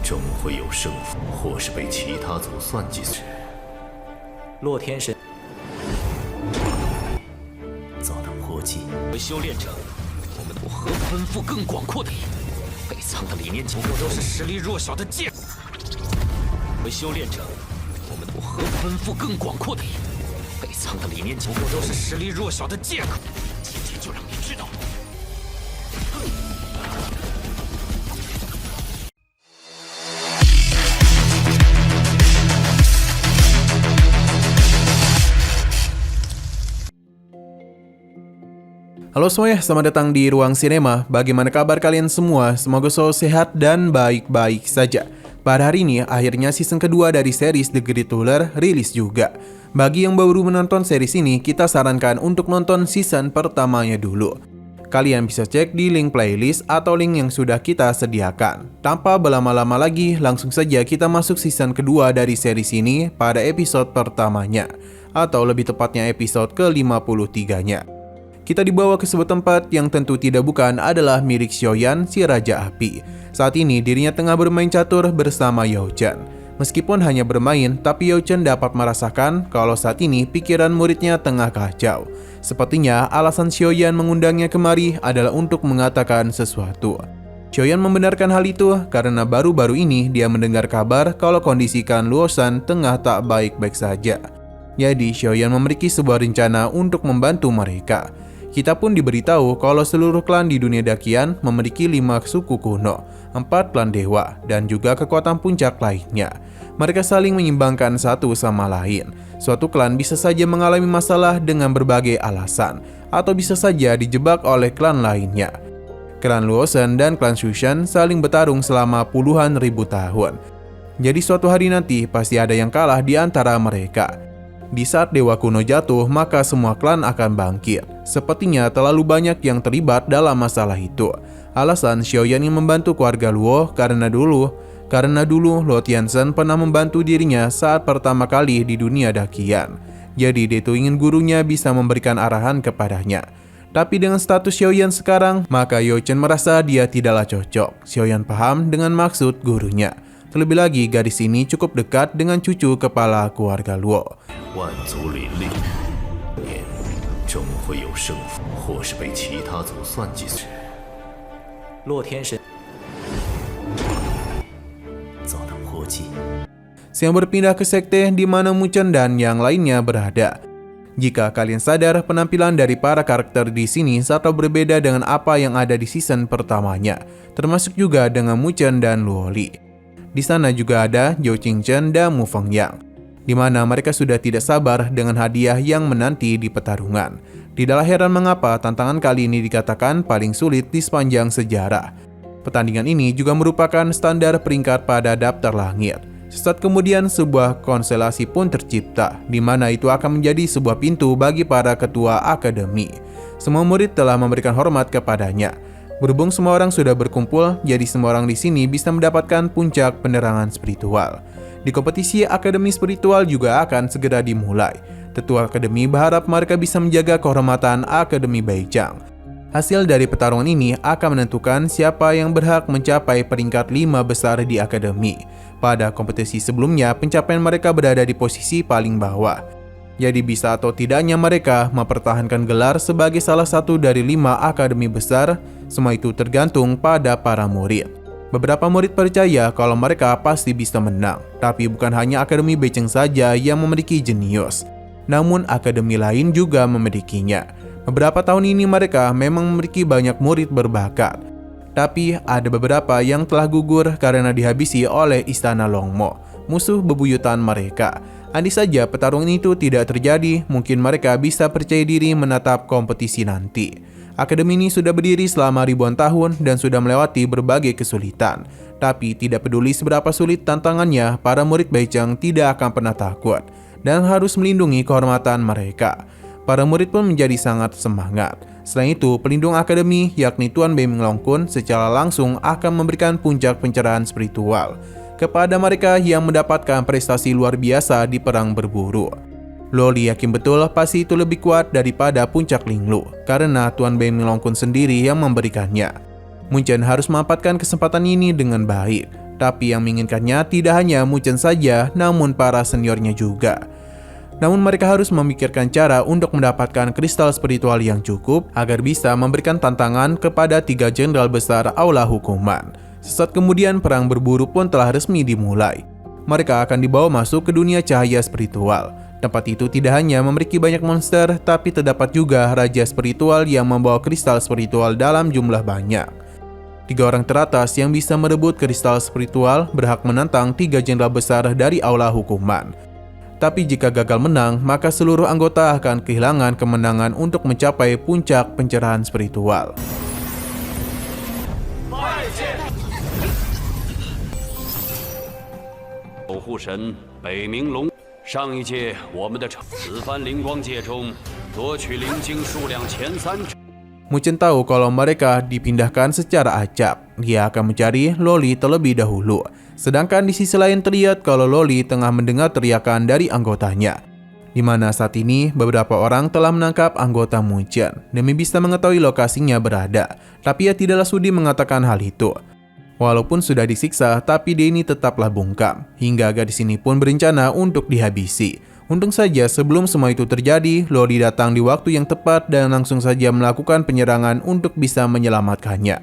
终会有胜负，或是被其他族算计。洛天神遭到波及。为修炼者，我们何不奔赴更广阔的野？被藏的理念不过都是实力弱小的借口。为修炼者，我们何不奔赴更广阔的野？被藏的理念不过都是实力弱小的借口。今天就让你知道。Halo semuanya, selamat datang di Ruang Sinema. Bagaimana kabar kalian semua? Semoga selalu sehat dan baik-baik saja. Pada hari ini, akhirnya season kedua dari series The Great Ruler rilis juga. Bagi yang baru menonton series ini, kita sarankan untuk nonton season pertamanya dulu. Kalian bisa cek di link playlist atau link yang sudah kita sediakan. Tanpa berlama-lama lagi, langsung saja kita masuk season kedua dari series ini pada episode pertamanya. Atau lebih tepatnya episode ke-53-nya. Kita dibawa ke sebuah tempat yang tentu tidak bukan adalah milik Xiaoyan, si Raja Api. Saat ini dirinya tengah bermain catur bersama Yao Chen. Meskipun hanya bermain, tapi Yao Chen dapat merasakan kalau saat ini pikiran muridnya tengah kacau. Sepertinya alasan Xiaoyan mengundangnya kemari adalah untuk mengatakan sesuatu. Xiaoyan membenarkan hal itu karena baru-baru ini dia mendengar kabar kalau kondisi Klan Luosan tengah tak baik-baik saja. Jadi Xiaoyan memiliki sebuah rencana untuk membantu mereka. Kita pun diberitahu kalau seluruh klan di dunia Dakian memiliki 5 suku kuno, 4 klan dewa, dan juga kekuatan puncak lainnya. Mereka saling menyimbangkan satu sama lain. Suatu klan bisa saja mengalami masalah dengan berbagai alasan, atau bisa saja dijebak oleh klan lainnya. Klan Luosan dan klan Shushan saling bertarung selama puluhan ribu tahun. Jadi suatu hari nanti pasti ada yang kalah di antara mereka. Di saat Dewa Kuno jatuh, maka semua klan akan bangkit. Sepertinya terlalu banyak yang terlibat dalam masalah itu. Alasan Xiaoyan yang membantu keluarga Luo karena dulu Luo Tianzhen pernah membantu dirinya saat pertama kali di dunia Dakian. Jadi dia itu ingin gurunya bisa memberikan arahan kepadanya. Tapi dengan status Xiaoyan sekarang, maka Yao Chen merasa dia tidaklah cocok. Xiaoyan paham dengan maksud gurunya. Terlebih lagi, gadis ini cukup dekat dengan cucu kepala keluarga Luo. 万族林立，终会有胜负，或是被其他族算计。洛天神遭到波及。 Siang berpindah ke sekte di mana Muchen dan yang lainnya berada. Jika kalian sadar, penampilan dari para karakter di sini sangat berbeda dengan apa yang ada di season pertamanya, termasuk juga dengan Muchen dan Luoli. Di sana juga ada Zhou Qingzhen dan Mu Fengyang, di mana mereka sudah tidak sabar dengan hadiah yang menanti di pertarungan. Tidaklah heran mengapa tantangan kali ini dikatakan paling sulit di sepanjang sejarah. Pertandingan ini juga merupakan standar peringkat pada daftar langit. Sesaat kemudian sebuah konstelasi pun tercipta, di mana itu akan menjadi sebuah pintu bagi para ketua akademi. Semua murid telah memberikan hormat kepadanya. Berhubung semua orang sudah berkumpul, jadi semua orang di sini bisa mendapatkan puncak penerangan spiritual. Di kompetisi akademi spiritual juga akan segera dimulai. Tetua akademi berharap mereka bisa menjaga kehormatan Akademi Baijiang. Hasil dari pertarungan ini akan menentukan siapa yang berhak mencapai peringkat 5 besar di akademi. Pada kompetisi sebelumnya, pencapaian mereka berada di posisi paling bawah. Jadi bisa atau tidaknya mereka mempertahankan gelar sebagai salah satu dari 5 akademi besar, semua itu tergantung pada para murid. Beberapa murid percaya kalau mereka pasti bisa menang, tapi bukan hanya Akademi Baijiang saja yang memiliki jenius, namun akademi lain juga memilikinya. Beberapa tahun ini mereka memang memiliki banyak murid berbakat, tapi ada beberapa yang telah gugur karena dihabisi oleh Istana Longmo, musuh bebuyutan mereka. Andai saja pertarungan itu tidak terjadi, mungkin mereka bisa percaya diri menatap kompetisi nanti. Akademi ini sudah berdiri selama ribuan tahun dan sudah melewati berbagai kesulitan. Tapi tidak peduli seberapa sulit tantangannya, para murid Baijiang tidak akan pernah takut dan harus melindungi kehormatan mereka. Para murid pun menjadi sangat semangat. Selain itu, pelindung akademi yakni Tuan Bei Minglongkun secara langsung akan memberikan puncak pencerahan spiritual kepada mereka yang mendapatkan prestasi luar biasa di perang berburu. Luoli yakin betul pasti itu lebih kuat daripada puncak Linglu, karena Tuan Bei Minglongkun sendiri yang memberikannya. Muchen harus memanfaatkan kesempatan ini dengan baik. Tapi yang menginginkannya tidak hanya Mu Chen saja, namun para seniornya juga. Namun mereka harus memikirkan cara untuk mendapatkan kristal spiritual yang cukup agar bisa memberikan tantangan kepada 3 jenderal besar Aula Hukuman. Sesaat kemudian perang berburu pun telah resmi dimulai. Mereka akan dibawa masuk ke dunia cahaya spiritual. Tempat itu tidak hanya memiliki banyak monster, tapi terdapat juga raja spiritual yang membawa kristal spiritual dalam jumlah banyak. 3 orang teratas yang bisa merebut kristal spiritual berhak menantang 3 jenderal besar dari Aula Hukuman. Tapi jika gagal menang, maka seluruh anggota akan kehilangan kemenangan untuk mencapai puncak pencerahan spiritual. Mu Chen tahu kalau mereka dipindahkan secara acak. Dia akan mencari Loli terlebih dahulu. Sedangkan di sisi lain terlihat kalau Loli tengah mendengar teriakan dari anggotanya. Di mana saat ini beberapa orang telah menangkap anggota Mu Chen demi bisa mengetahui lokasinya berada. Tapi ia tidaklah sudi mengatakan hal itu. Walaupun sudah disiksa, tapi dia ini tetaplah bungkam. Hingga gadis ini pun berencana untuk dihabisi. Untung saja sebelum semua itu terjadi, Loli datang di waktu yang tepat dan langsung saja melakukan penyerangan untuk bisa menyelamatkannya.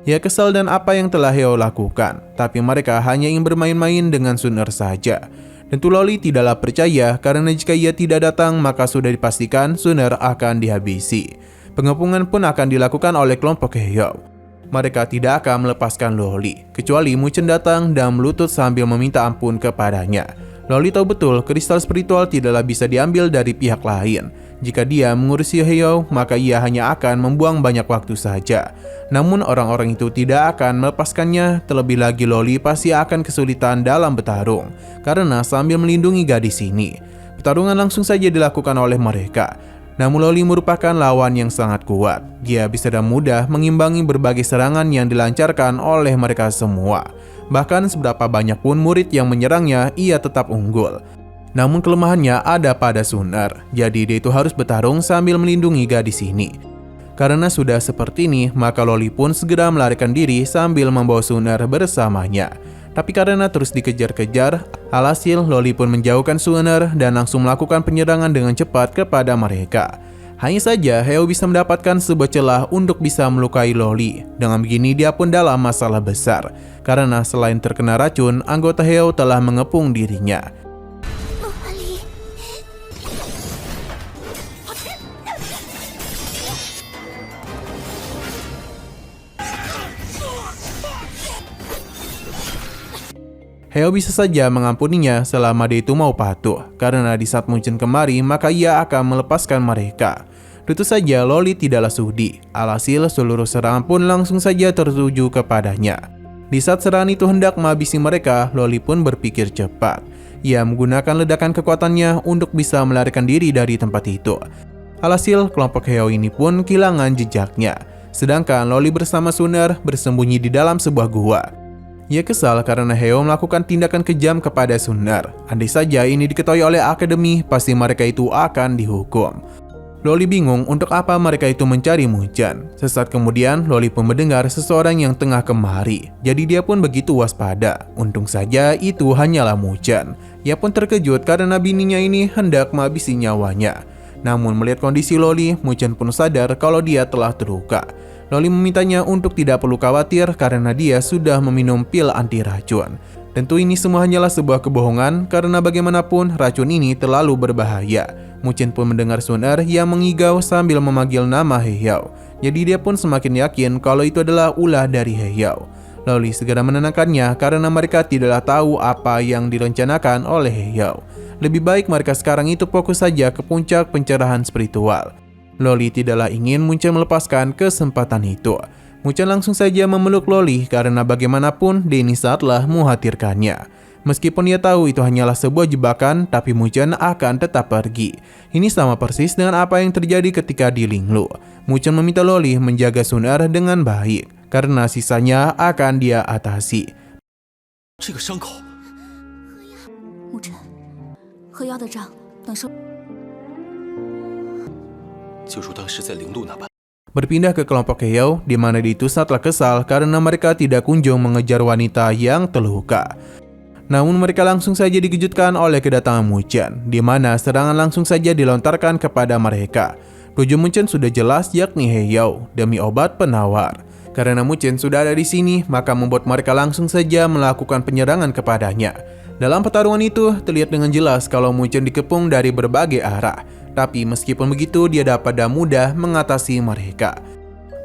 Ia kesal dan apa yang telah Heo lakukan, tapi mereka hanya ingin bermain-main dengan Sun Er saja. Tentu Loli tidaklah percaya karena jika ia tidak datang maka sudah dipastikan Sun Er akan dihabisi. Pengepungan pun akan dilakukan oleh kelompok Heo. Mereka tidak akan melepaskan Loli, kecuali Mu Chen datang dan melutut sambil meminta ampun kepadanya. Loli tahu betul kristal spiritual tidaklah bisa diambil dari pihak lain. Jika dia mengurusi Heo, maka ia hanya akan membuang banyak waktu saja. Namun orang-orang itu tidak akan melepaskannya, terlebih lagi Loli pasti akan kesulitan dalam bertarung, karena sambil melindungi gadis ini. Pertarungan langsung saja dilakukan oleh mereka. Namun Loli merupakan lawan yang sangat kuat. Dia bisa dengan mudah mengimbangi berbagai serangan yang dilancarkan oleh mereka semua. Bahkan seberapa banyak pun murid yang menyerangnya, ia tetap unggul. Namun kelemahannya ada pada Sun Er, jadi dia itu harus bertarung sambil melindungi gadis ini. Karena sudah seperti ini, maka Loli pun segera melarikan diri sambil membawa Sun Er bersamanya. Tapi karena terus dikejar-kejar, alhasil Loli pun menjauhkan Sun Er dan langsung melakukan penyerangan dengan cepat kepada mereka. Hanya saja Heo bisa mendapatkan sebuah celah untuk bisa melukai Loli. Dengan begini dia pun dalam masalah besar. Karena selain terkena racun, anggota Heo telah mengepung dirinya. Heo bisa saja mengampuninya selama dia itu mau patuh, karena di saat Mu Chen kemari maka ia akan melepaskan mereka. Tentu saja Loli tidaklah sudi, alhasil seluruh serangan pun langsung saja tertuju kepadanya. Di saat serangan itu hendak menghabisi mereka, Loli pun berpikir cepat. Ia menggunakan ledakan kekuatannya untuk bisa melarikan diri dari tempat itu. Alhasil kelompok Heo ini pun kehilangan jejaknya, sedangkan Loli bersama Sun Er bersembunyi di dalam sebuah gua. Ia kesal karena Heo melakukan tindakan kejam kepada Sun Er. Andai saja ini diketahui oleh akademi, pasti mereka itu akan dihukum. Loli bingung untuk apa mereka itu mencari Mu Chen. Sesaat kemudian, Loli pun mendengar seseorang yang tengah kemari. Jadi dia pun begitu waspada. Untung saja itu hanyalah Mu Chen. Ia pun terkejut karena bininya ini hendak menghabisi nyawanya. Namun melihat kondisi Loli, Mu Chen pun sadar kalau dia telah terluka. Loli memintanya untuk tidak perlu khawatir karena dia sudah meminum pil anti racun. Tentu ini semua hanyalah sebuah kebohongan karena bagaimanapun racun ini terlalu berbahaya. Mu Chen pun mendengar Sun Er yang mengigau sambil memanggil nama Heyao. Jadi dia pun semakin yakin kalau itu adalah ulah dari Heyao. Loli segera menenangkannya karena mereka tidaklah tahu apa yang direncanakan oleh Heyao. Lebih baik mereka sekarang itu fokus saja ke puncak pencerahan spiritual. Loli tidaklah ingin Mu Chen melepaskan kesempatan itu. Mu Chen langsung saja memeluk Loli karena bagaimanapun Denny saatlah mengkhawatirkannya. Meskipun ia tahu itu hanyalah sebuah jebakan, tapi Mu Chen akan tetap pergi. Ini sama persis dengan apa yang terjadi ketika di Linglu. Mu Chen meminta Loli menjaga Sun Er dengan baik, karena sisanya akan dia atasi. 这个伤口，沐尘，和妖的账等收。就如当时在灵路那般。berpindah ke kelompok Heyao, di mana dia itu sangatlah kesal karena mereka tidak kunjung mengejar wanita yang terluka. Namun mereka langsung saja dikejutkan oleh kedatangan Muchen, di mana serangan langsung saja dilontarkan kepada mereka. Tujuan Muchen sudah jelas, yakni Heyao demi obat penawar. Karena Muchen sudah ada di sini, maka membuat mereka langsung saja melakukan penyerangan kepadanya. Dalam pertarungan itu, terlihat dengan jelas kalau Muchen dikepung dari berbagai arah. Tapi meskipun begitu, dia dapat dengan mudah mengatasi mereka.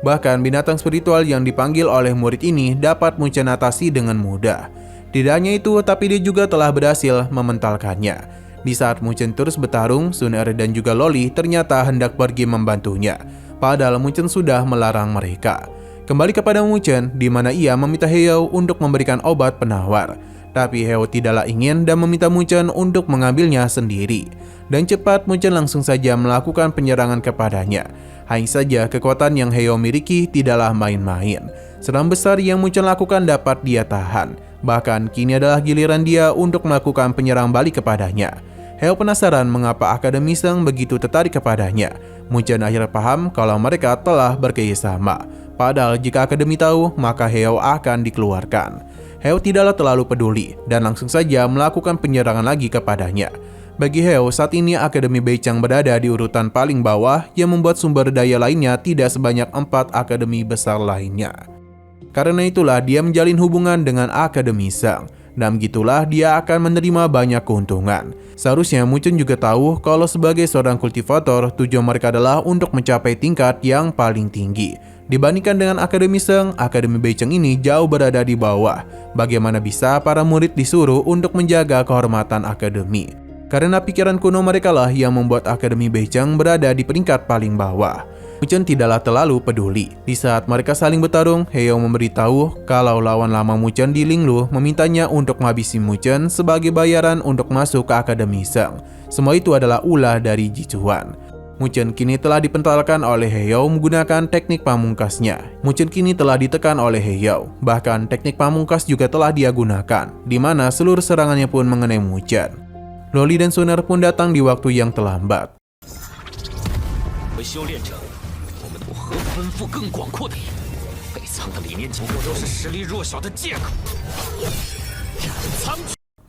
Bahkan binatang spiritual yang dipanggil oleh murid ini dapat Muchen atasi dengan mudah. Tidak hanya itu, tapi dia juga telah berhasil mementalkannya. Di saat Muchen terus bertarung, Sun Er dan juga Loli ternyata hendak pergi membantunya. Padahal Muchen sudah melarang mereka. Kembali kepada Muchen, di mana ia meminta Heyao untuk memberikan obat penawar. Tapi Heyao tidaklah ingin dan meminta Muchen untuk mengambilnya sendiri. Dan cepat Muchen langsung saja melakukan penyerangan kepadanya. Hanya saja kekuatan yang Heyao miliki tidaklah main-main. Serangan besar yang Muchen lakukan dapat dia tahan. Bahkan kini adalah giliran dia untuk melakukan penyerang balik kepadanya. Heyao penasaran mengapa Akademi Shang begitu tertarik kepadanya. Muchen akhirnya paham kalau mereka telah bekerjasama. Padahal jika Akademi tahu, maka Heyao akan dikeluarkan. Heyao tidaklah terlalu peduli dan langsung saja melakukan penyerangan lagi kepadanya. Bagi Heyao, saat ini Akademi Beichang berada di urutan paling bawah yang membuat sumber daya lainnya tidak sebanyak 4 akademi besar lainnya. Karena itulah dia menjalin hubungan dengan Akademi Shang. Dan begitulah dia akan menerima banyak keuntungan. Seharusnya Muchen juga tahu kalau sebagai seorang kultivator, tujuan mereka adalah untuk mencapai tingkat yang paling tinggi. Dibandingkan dengan Akademi Shang, Akademi Beichang ini jauh berada di bawah. Bagaimana bisa para murid disuruh untuk menjaga kehormatan akademi? Karena pikiran kuno mereka lah yang membuat Akademi Beichang berada di peringkat paling bawah. Muchen tidaklah terlalu peduli. Di saat mereka saling bertarung, Heyao memberitahu kalau lawan lama Muchen di Linglu memintanya untuk menghabisi Muchen sebagai bayaran untuk masuk ke Akademi Shang. Semua itu adalah ulah dari Jichuan. Muchen kini telah dipentalkan oleh Heyao menggunakan teknik pamungkasnya. Muchen kini telah ditekan oleh Heyao. Bahkan teknik pamungkas juga telah dia gunakan, di mana seluruh serangannya pun mengenai Muchen. Loli dan Sun Er pun datang di waktu yang terlambat.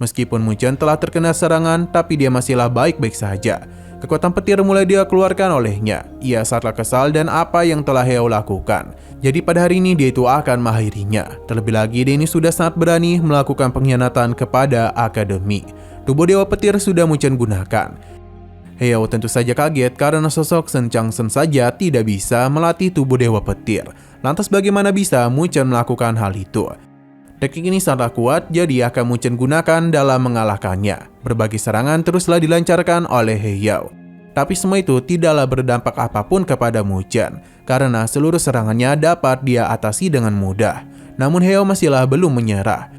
Meskipun Muchen telah terkena serangan, tapi dia masihlah baik-baik saja. Kekuatan petir mulai dia keluarkan olehnya. Ia sangatlah kesal dan apa yang telah Heyao lakukan. Jadi pada hari ini dia itu akan mengakhirinya. Terlebih lagi dia ini sudah sangat berani melakukan pengkhianatan kepada Akademi. Tubuh Dewa Petir sudah Muchen gunakan. Heyao tentu saja kaget karena sosok Shen Changsheng saja tidak bisa melatih tubuh Dewa Petir. Lantas bagaimana bisa Muchen melakukan hal itu? Teknik ini sangat kuat, jadi akan Muchen gunakan dalam mengalahkannya. Berbagai serangan teruslah dilancarkan oleh Heyao. Tapi semua itu tidaklah berdampak apapun kepada Muchen, karena seluruh serangannya dapat dia atasi dengan mudah. Namun Heyao masihlah belum menyerah.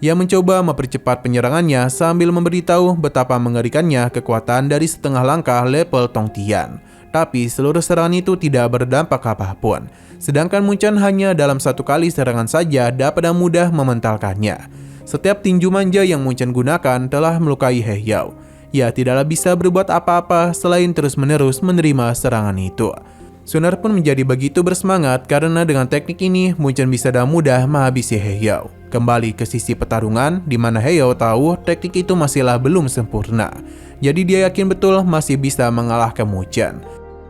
Ia mencoba mempercepat penyerangannya sambil memberitahu betapa mengerikannya kekuatan dari setengah langkah level Tongtian. Tapi seluruh serangan itu tidak berdampak apapun. Sedangkan Muchen hanya dalam satu kali serangan saja dapat dengan mudah mementalkannya. Setiap tinju manja yang Muchen gunakan telah melukai Heyao. Ia tidaklah bisa berbuat apa-apa selain terus-menerus menerima serangan itu. Sun Er pun menjadi begitu bersemangat karena dengan teknik ini Muchen bisa dengan mudah menghabisi Heyao. Kembali ke sisi pertarungan, di mana Heyao tahu teknik itu masihlah belum sempurna. Jadi dia yakin betul masih bisa mengalahkan Muchen.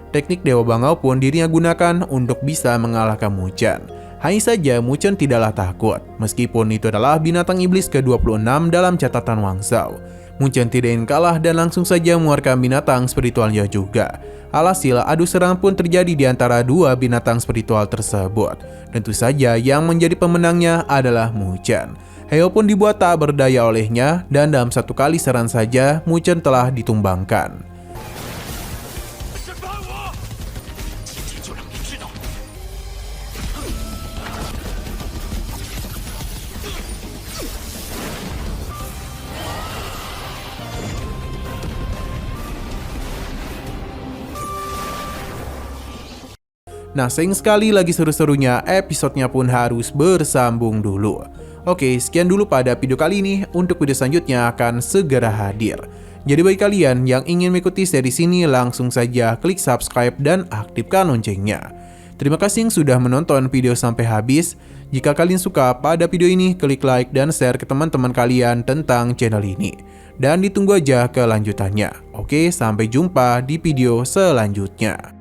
Teknik Dewa Bangau pun dirinya gunakan untuk bisa mengalahkan Muchen. Hanya saja Muchen tidaklah takut, meskipun itu adalah binatang iblis ke-26 dalam catatan Wang Shao. Muchen tidak ingin kalah dan langsung saja mengeluarkan binatang spiritualnya juga. Alhasil adu serang pun terjadi di antara dua binatang spiritual tersebut. Tentu saja yang menjadi pemenangnya adalah Muchen. Heyao pun dibuat tak berdaya olehnya dan dalam satu kali serangan saja Muchen telah ditumbangkan. Nah, sayang sekali lagi seru-serunya, episodenya pun harus bersambung dulu. Oke, sekian dulu pada video kali ini. Untuk video selanjutnya akan segera hadir. Jadi bagi kalian yang ingin mengikuti seri ini, langsung saja klik subscribe dan aktifkan loncengnya. Terima kasih yang sudah menonton video sampai habis. Jika kalian suka pada video ini, klik like dan share ke teman-teman kalian tentang channel ini. Dan ditunggu aja kelanjutannya. Oke, sampai jumpa di video selanjutnya.